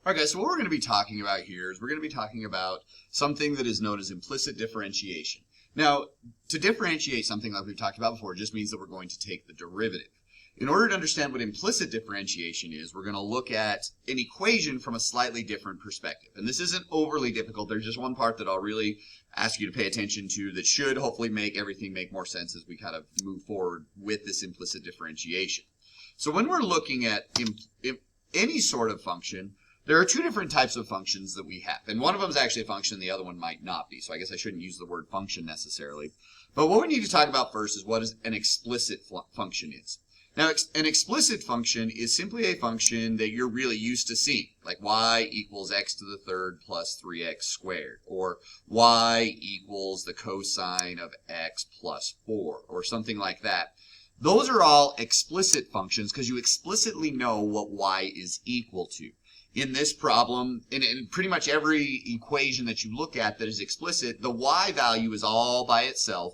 All right, guys, so what we're going to be talking about here is we're going to be talking about something that is known as implicit differentiation. Now, to differentiate something like we've talked about before just means that we're going to take the derivative. In order to understand what implicit differentiation is, we're going to look at an equation from a slightly different perspective. And this isn't overly difficult. There's just one part that I'll really ask you to pay attention to that should hopefully make everything make more sense as we kind of move forward with this implicit differentiation. So when we're looking at any sort of function, there are two different types of functions that we have. And one of them is actually a function, the other one might not be. So I guess I shouldn't use the word function necessarily. But what we need to talk about first is what an explicit function is. Now, an explicit function is simply a function that you're really used to seeing, like y equals x to the third plus 3x squared, or y equals the cosine of x plus 4, or something like that. Those are all explicit functions because you explicitly know what y is equal to. In this problem, in pretty much every equation that you look at that is explicit, the y value is all by itself,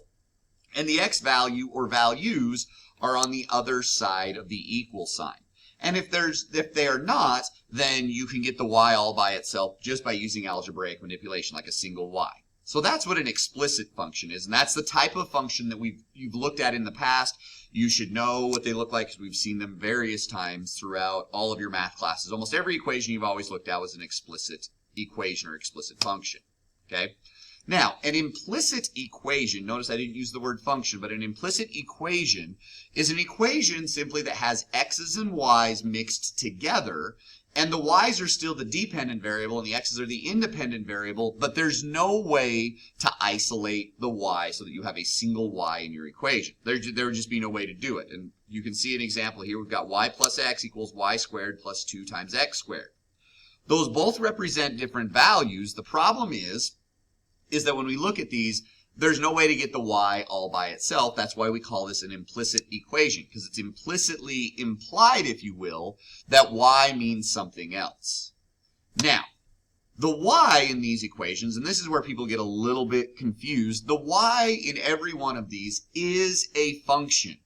and the x value or values are on the other side of the equal sign. And if they are not, then you can get the y all by itself just by using algebraic manipulation, like a single y. So that's what an explicit function is, and that's the type of function that you've looked at in the past. You should know what they look like because we've seen them various times throughout all of your math classes. Almost every equation you've always looked at was an explicit equation or explicit function. Okay? Now, an implicit equation, notice I didn't use the word function, but an implicit equation is an equation simply that has x's and y's mixed together, and the y's are still the dependent variable and the x's are the independent variable, but there's no way to isolate the y so that you have a single y in your equation. There would just be no way to do it. And you can see an example here. We've got y plus x equals y squared plus 2 times x squared. Those both represent different values. The problem is that when we look at these, there's no way to get the y all by itself. That's why we call this an implicit equation, because it's implicitly implied, if you will, that y means something else. Now, the y in these equations, and this is where people get a little bit confused, the y in every one of these is a function.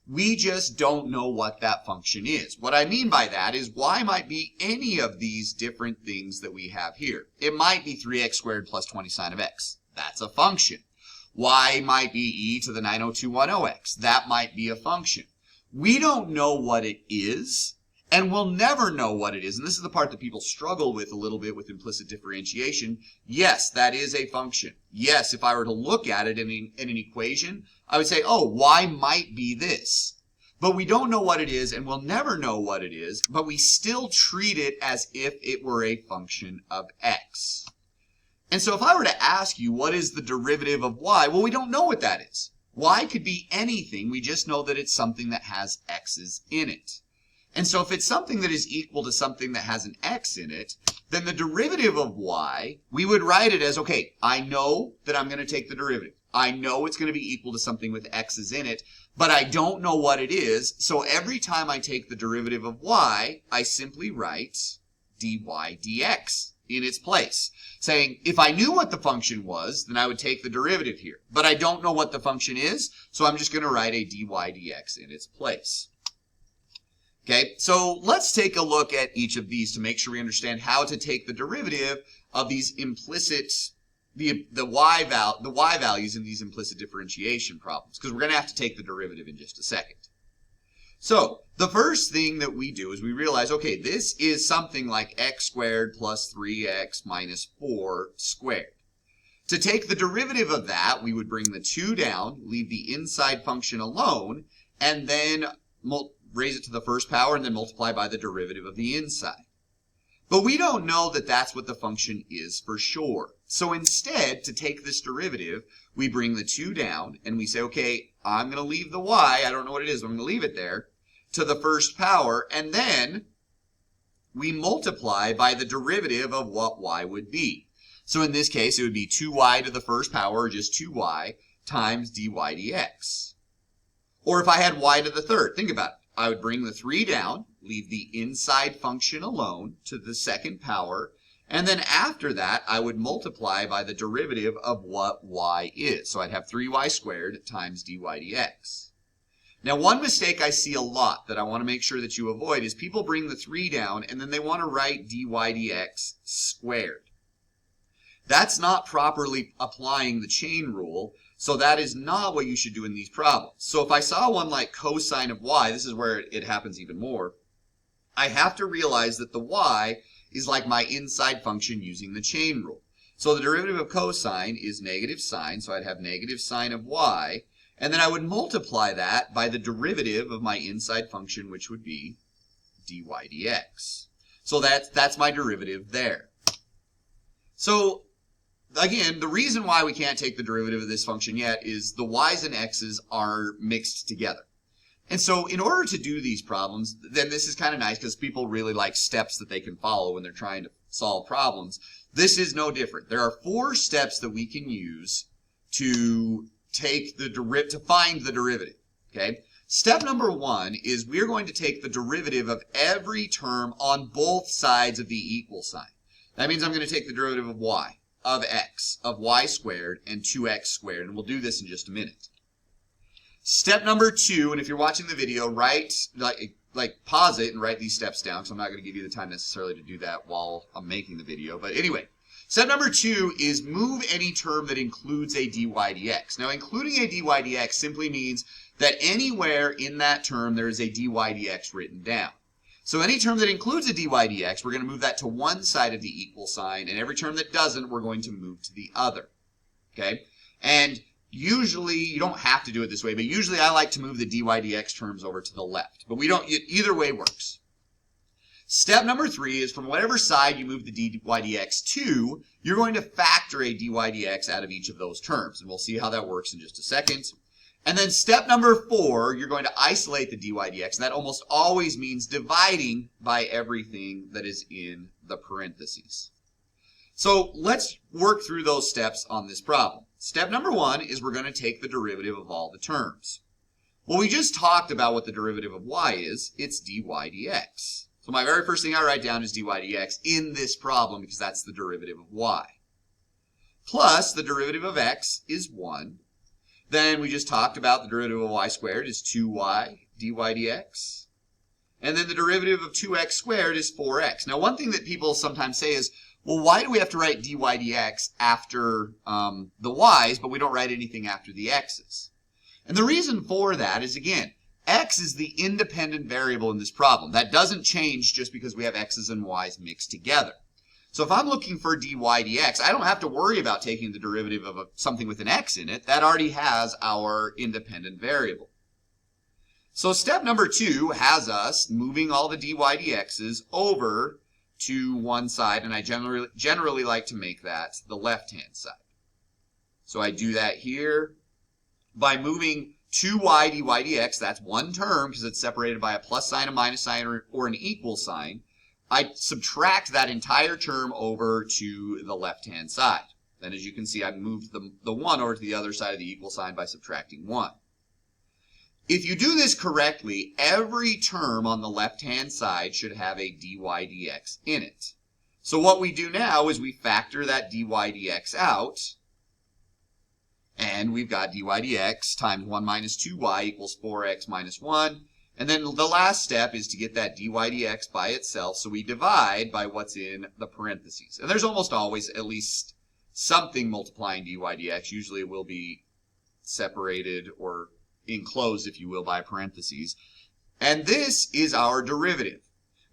We just don't know what that function is. What I mean by that is y might be any of these different things that we have here. It might be 3x squared plus 20 sine of x. That's a function. Y might be e to the 90210x. That might be a function. We don't know what it is, and we'll never know what it is. And this is the part that people struggle with a little bit with implicit differentiation. Yes, that is a function. Yes, if I were to look at it in an equation, I would say, oh, y might be this. But we don't know what it is, and we'll never know what it is, but we still treat it as if it were a function of x. And so if I were to ask you, what is the derivative of y? Well, we don't know what that is. Y could be anything. We just know that it's something that has x's in it. And so if it's something that is equal to something that has an x in it, then the derivative of y, we would write it as, okay, I know that I'm going to take the derivative. I know it's going to be equal to something with x's in it, but I don't know what it is. So every time I take the derivative of y, I simply write dy dx in its place, saying if I knew what the function was, then I would take the derivative here. But I don't know what the function is, so I'm just going to write a dy dx in its place. Okay, so let's take a look at each of these to make sure we understand how to take the derivative of these implicit, the y values in these implicit differentiation problems, because we're going to have to take the derivative in just a second. So the first thing that we do is we realize, okay, this is something like x squared plus 3x minus 4 squared. To take the derivative of that, we would bring the 2 down, leave the inside function alone, and then raise it to the first power and then multiply by the derivative of the inside. But we don't know that that's what the function is for sure. So instead, to take this derivative, we bring the 2 down and we say, okay, I'm going to leave the y, I don't know what it is, but I'm going to leave it there, to the first power, and then we multiply by the derivative of what y would be. So in this case, it would be 2y to the first power, or just 2y, times dy dx. Or if I had y to the third, think about it. I would bring the 3 down, leave the inside function alone to the second power, and then after that, I would multiply by the derivative of what y is. So I'd have 3y squared times dy dx. Now, one mistake I see a lot that I want to make sure that you avoid is people bring the 3 down and then they want to write dy dx squared. That's not properly applying the chain rule, so that is not what you should do in these problems. So if I saw one like cosine of y, this is where it happens even more, I have to realize that the y is like my inside function using the chain rule. So the derivative of cosine is negative sine, so I'd have negative sine of y, and then I would multiply that by the derivative of my inside function, which would be dy dx. So that's my derivative there. So again, the reason why we can't take the derivative of this function yet is the y's and x's are mixed together. And so in order to do these problems, then this is kind of nice because people really like steps that they can follow when they're trying to solve problems. This is no different. There are 4 steps that we can use to take the to find the derivative. Okay? Step number 1 is we're going to take the derivative of every term on both sides of the equal sign. That means I'm going to take the derivative of y, of x, of y squared, and 2x squared, and we'll do this in just a minute. Step number 2, and if you're watching the video, write, pause it and write these steps down, because I'm not going to give you the time necessarily to do that while I'm making the video. But anyway, step number 2 is move any term that includes a dy dx. Now, including a dy dx simply means that anywhere in that term there is a dy dx written down. So any term that includes a dy dx, we're going to move that to one side of the equal sign, and every term that doesn't, we're going to move to the other. Okay? And usually, you don't have to do it this way, but usually I like to move the dy dx terms over to the left. But we don't, either way works. Step number 3 is from whatever side you move the dy dx to, you're going to factor a dy dx out of each of those terms. And we'll see how that works in just a second. And then step number 4, you're going to isolate the dy dx, and that almost always means dividing by everything that is in the parentheses. So let's work through those steps on this problem. Step number 1 is we're going to take the derivative of all the terms. Well, we just talked about what the derivative of y is. It's dy dx. So my very first thing I write down is dy dx in this problem because that's the derivative of y. Plus, the derivative of x is 1. Then we just talked about the derivative of y squared is 2y dy dx. And then the derivative of 2x squared is 4x. Now, one thing that people sometimes say is, well, why do we have to write dy dx after the y's, but we don't write anything after the x's? And the reason for that is, again, x is the independent variable in this problem. That doesn't change just because we have x's and y's mixed together. So if I'm looking for dy dx, I don't have to worry about taking the derivative of something with an x in it. That already has our independent variable. So step number 2 has us moving all the dy dx's over to one side, and I generally like to make that the left-hand side. So I do that here by moving 2y dy dx, that's one term because it's separated by a plus sign, a minus sign, or an equal sign. I subtract that entire term over to the left-hand side. Then as you can see, I've moved the 1 over to the other side of the equal sign by subtracting 1. If you do this correctly, every term on the left-hand side should have a dy dx in it. So what we do now is we factor that dy dx out, and we've got dy dx times 1 minus 2y equals 4x minus 1. And then the last step is to get that dy dx by itself, so we divide by what's in the parentheses. And there's almost always at least something multiplying dy dx. Usually it will be separated or enclosed, if you will, by parentheses. And this is our derivative.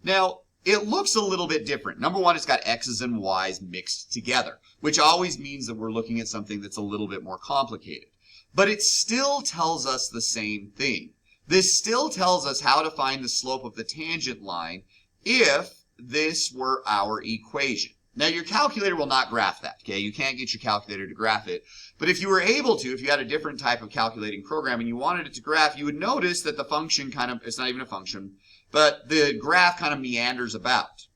Now, it looks a little bit different. Number 1, it's got x's and y's mixed together, which always means that we're looking at something that's a little bit more complicated. But it still tells us the same thing. This still tells us how to find the slope of the tangent line if this were our equation. Now, your calculator will not graph that, okay? You can't get your calculator to graph it. But if you were able to, if you had a different type of calculating program and you wanted it to graph, you would notice that the function kind of, it's not even a function, but the graph kind of meanders about.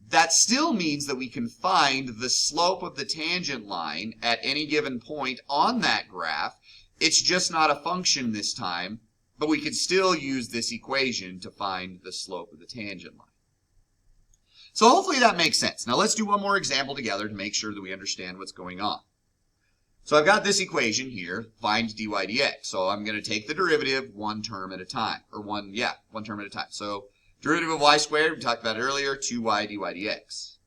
That still means that we can find the slope of the tangent line at any given point on that graph. It's just not a function this time, but we could still use this equation to find the slope of the tangent line. So hopefully that makes sense. Now let's do one more example together to make sure that we understand what's going on. So I've got this equation here, find dy dx. So I'm going to take the derivative one term at a time, or one term at a time. So derivative of y squared, we talked about it earlier, 2y dy dx.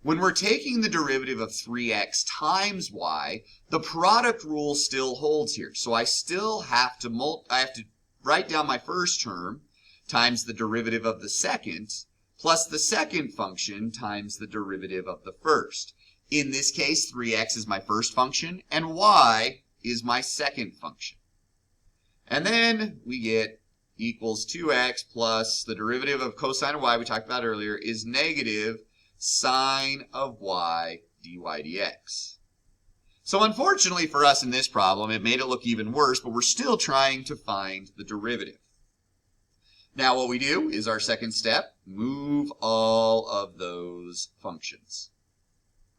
When we're taking the derivative of 3x times y, the product rule still holds here. So I still have to write down my first term times the derivative of the second, plus the second function times the derivative of the first. In this case, 3x is my first function, and y is my second function. And then we get equals 2x plus the derivative of cosine of y we talked about earlier is negative sine of y dy dx. So unfortunately for us in this problem, it made it look even worse, but we're still trying to find the derivative. Now what we do is our second step, move all of those functions,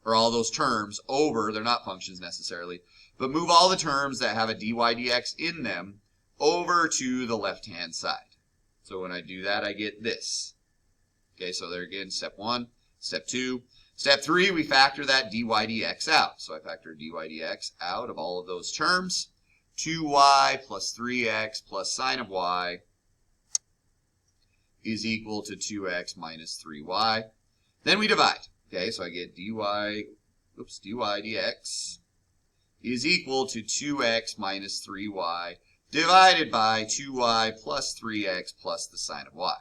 or all those terms over, they're not functions necessarily, but move all the terms that have a dy dx in them over to the left-hand side. So when I do that, I get this. Okay, so there again, step 1, step 2. Step 3, we factor that dy dx out. So I factor dy dx out of all of those terms. 2y plus 3x plus sine of y is equal to 2x minus 3y. Then we divide. Okay, so I get dy dx is equal to 2x minus 3y divided by 2y plus 3x plus the sine of y.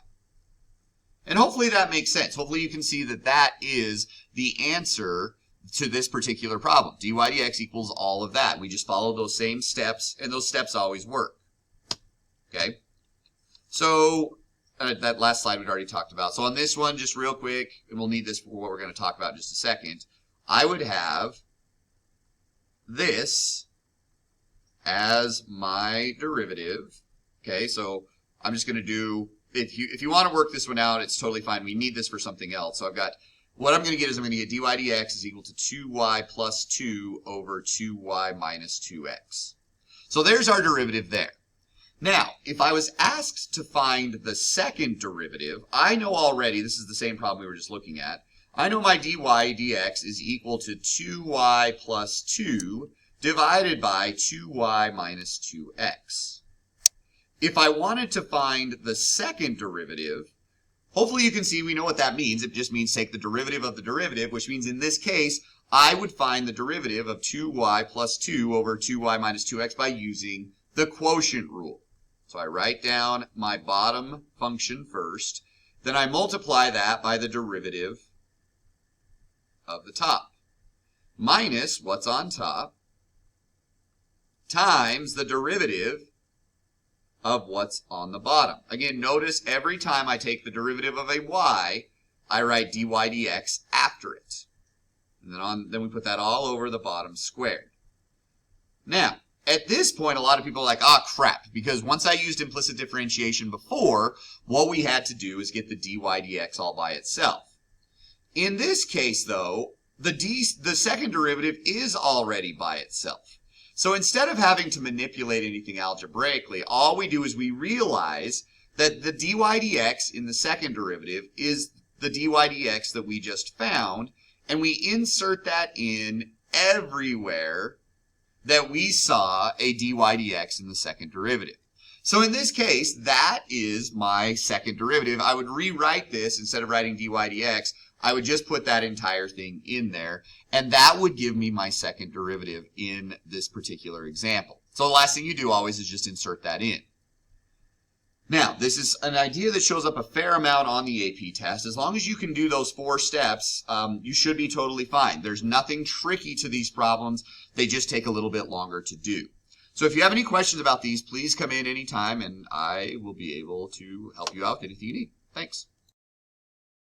And hopefully that makes sense. Hopefully you can see that that is the answer to this particular problem. Dy dx equals all of that. We just follow those same steps, and those steps always work. Okay? So that last slide we'd already talked about. So on this one, just real quick, and we'll need this for what we're going to talk about in just a second, I would have this as my derivative. Okay, so I'm just going to do, if you want to work this one out, it's totally fine. We need this for something else. So I've got, what I'm going to get is I'm going to get dy dx is equal to 2y plus 2 over 2y minus 2x. So there's our derivative there. Now, if I was asked to find the second derivative, I know already, this is the same problem we were just looking at, I know my dy dx is equal to 2y plus 2 divided by 2y minus 2x. If I wanted to find the second derivative, hopefully you can see we know what that means. It just means take the derivative of the derivative, which means in this case, I would find the derivative of 2y plus 2 over 2y minus 2x by using the quotient rule. So I write down my bottom function first, then I multiply that by the derivative of the top, minus what's on top, times the derivative of what's on the bottom. Again, notice every time I take the derivative of a y, I write dy dx after it. And then we put that all over the bottom squared. Now, at this point, a lot of people are like, ah, crap, because once I used implicit differentiation before, what we had to do is get the dy dx all by itself. In this case, though, the second derivative is already by itself. So instead of having to manipulate anything algebraically, all we do is we realize that the dy dx in the second derivative is the dy dx that we just found, and we insert that in everywhere that we saw a dy dx in the second derivative. So in this case, that is my second derivative. I would rewrite this, instead of writing dy dx, I would just put that entire thing in there, and that would give me my second derivative in this particular example. So the last thing you do always is just insert that in. Now, this is an idea that shows up a fair amount on the AP test. As long as you can do those 4 steps, you should be totally fine. There's nothing tricky to these problems. They just take a little bit longer to do. So if you have any questions about these, please come in anytime, and I will be able to help you out with anything you need. Thanks.